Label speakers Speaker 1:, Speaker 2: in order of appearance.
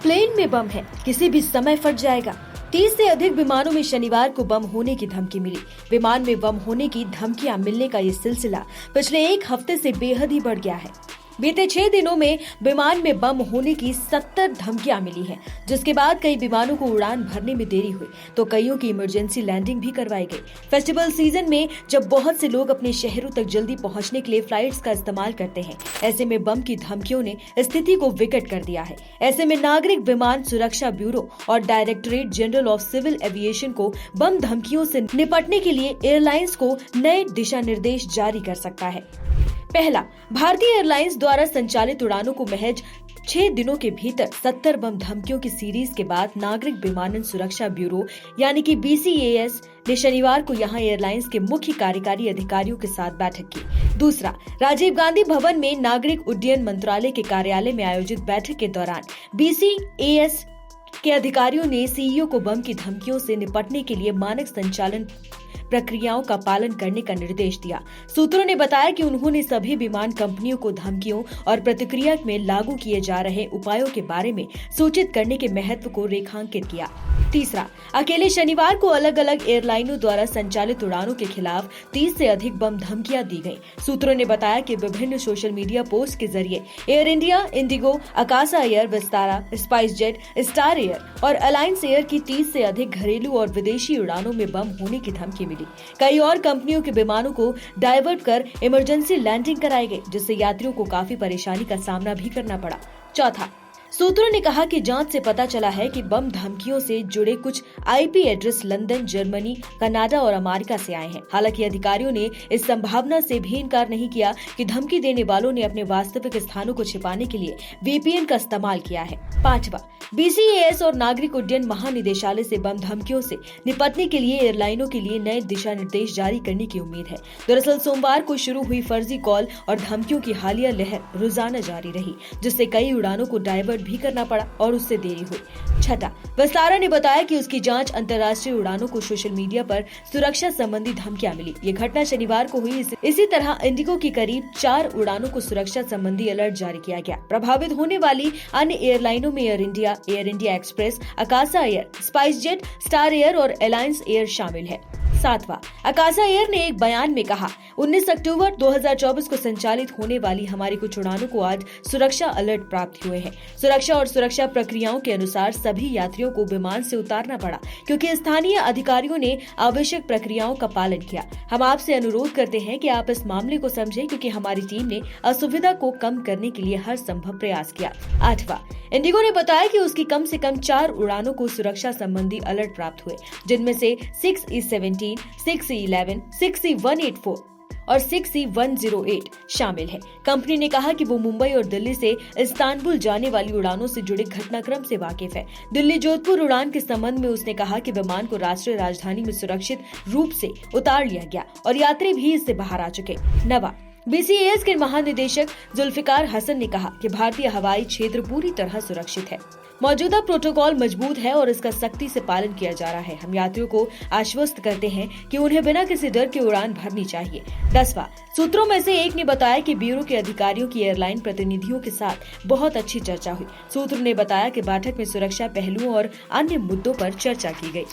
Speaker 1: Plane में बम है, किसी भी समय फट जाएगा। 30 से अधिक विमानों में शनिवार को बम होने की धमकी मिली। विमान में बम होने की धमकियां मिलने का ये सिलसिला पिछले एक हफ्ते से बेहद ही बढ़ गया है। बीते 6 दिनों में विमान में बम होने की 70 धमकियां मिली हैं, जिसके बाद कई विमानों को उड़ान भरने में देरी हुई तो कईयों की इमरजेंसी लैंडिंग भी करवाई गई। फेस्टिवल सीजन में जब बहुत से लोग अपने शहरों तक जल्दी पहुंचने के लिए फ्लाइट्स का इस्तेमाल करते हैं, ऐसे में बम की धमकियों ने स्थिति को विकट कर दिया है। ऐसे में नागरिक विमान सुरक्षा ब्यूरो और directorate general of civil aviation को बम धमकियों से निपटने के लिए एयरलाइंस को नए दिशा निर्देश जारी कर सकता है। पहला, भारतीय एयरलाइंस द्वारा संचालित उड़ानों को महज 6 दिनों के भीतर 70 बम धमकियों की सीरीज के बाद नागरिक विमानन सुरक्षा ब्यूरो यानी कि BCAS ने शनिवार को यहां एयरलाइंस के मुख्य कार्यकारी अधिकारियों के साथ बैठक की। दूसरा, राजीव गांधी भवन में नागरिक उड्डयन मंत्रालय के कार्यालय में आयोजित बैठक के दौरान BCAS के अधिकारियों ने CEO को बम की धमकियों से निपटने के लिए मानक संचालन प्रक्रियाओं का पालन करने का निर्देश दिया। सूत्रों ने बताया कि उन्होंने सभी विमान कंपनियों को धमकियों और प्रतिक्रिया में लागू किए जा रहे उपायों के बारे में सूचित करने के महत्व को रेखांकित किया। तीसरा, अकेले शनिवार को अलग अलग एयरलाइनों द्वारा संचालित उड़ानों के खिलाफ 30 से अधिक बम धमकियां दी गईं। सूत्रों ने बताया कि विभिन्न सोशल मीडिया पोस्ट के जरिए Air India, IndiGo, Akasa Air, Vistara, SpiceJet, Star Air और अलायंस एयर की 30 से अधिक घरेलू और विदेशी उड़ानों में बम होने की धमकी मिली। कई और कंपनियों के विमानों को डाइवर्ट कर इमरजेंसी लैंडिंग कराई गई, जिससे यात्रियों को काफी परेशानी का सामना भी करना पड़ा। चौथा, सूत्रों ने कहा कि जांच से पता चला है कि बम धमकियों से जुड़े कुछ IP address London, Germany, Canada और अमेरिका से आए हैं। हालांकि अधिकारियों ने इस संभावना से भी इनकार नहीं किया कि धमकी देने वालों ने अपने वास्तविक स्थानों को छिपाने के लिए VPN का इस्तेमाल किया है। पांचवा, BCAS और नागरिक उड्डयन महानिदेशालय से बम धमकियों से निपटने के लिए एयरलाइनों के लिए नए दिशा निर्देश जारी करने की उम्मीद है। दरअसल सोमवार को शुरू हुई फर्जी कॉल और धमकियों की हालिया लहर रोजाना जारी रही, जिससे कई उड़ानों को डाइवर्ट भी करना पड़ा और उससे देरी हुई। छठा, विस्तारा ने बताया कि उसकी जांच अंतर्राष्ट्रीय उड़ानों को सोशल मीडिया पर सुरक्षा संबंधी धमकियां मिली। ये घटना शनिवार को हुई। इसी तरह इंडिगो की करीब 4 उड़ानों को सुरक्षा संबंधी अलर्ट जारी किया गया। प्रभावित होने वाली अन्य एयरलाइनों में Air India Express, Akasa Air, SpiceJet, Star Air और अलायंस एयर शामिल है। सातवां, आकाशा एयर ने एक बयान में कहा, 19 अक्टूबर 2024 को संचालित होने वाली हमारी कुछ उड़ानों को आज सुरक्षा अलर्ट प्राप्त हुए हैं। सुरक्षा और सुरक्षा प्रक्रियाओं के अनुसार सभी यात्रियों को विमान से उतारना पड़ा, क्योंकि स्थानीय अधिकारियों ने आवश्यक प्रक्रियाओं का पालन किया। हम आपसे अनुरोध करते हैं कि आप इस मामले को समझें, क्योंकि हमारी टीम ने असुविधा को कम करने के लिए हर संभव प्रयास किया। आठवां, इंडिगो ने बताया कि उसकी कम से कम 4 उड़ानों को सुरक्षा संबंधी अलर्ट प्राप्त हुए, जिनमें से 6E17, 6E11, 6E184 और 6E108 शामिल है। कंपनी ने कहा कि वो मुंबई और दिल्ली से इस्तांबुल जाने वाली उड़ानों से जुड़े घटनाक्रम से वाकिफ है। दिल्ली जोधपुर उड़ान के संबंध में उसने कहा कि विमान को राष्ट्रीय राजधानी में सुरक्षित रूप से उतार लिया गया और यात्री भी इससे बाहर आ चुके। नवा, BCAS के महानिदेशक जुल्फिकार हसन ने कहा कि भारतीय हवाई क्षेत्र पूरी तरह सुरक्षित है। मौजूदा प्रोटोकॉल मजबूत है और इसका सख्ती से पालन किया जा रहा है। हम यात्रियों को आश्वस्त करते हैं कि उन्हें बिना किसी डर के उड़ान भरनी चाहिए। 10वां, सूत्रों में से एक ने बताया कि ब्यूरो के अधिकारियों की एयरलाइन प्रतिनिधियों के साथ बहुत अच्छी चर्चा हुई। सूत्र ने बताया कि बैठक में सुरक्षा पहलुओं और अन्य मुद्दों पर चर्चा की गई।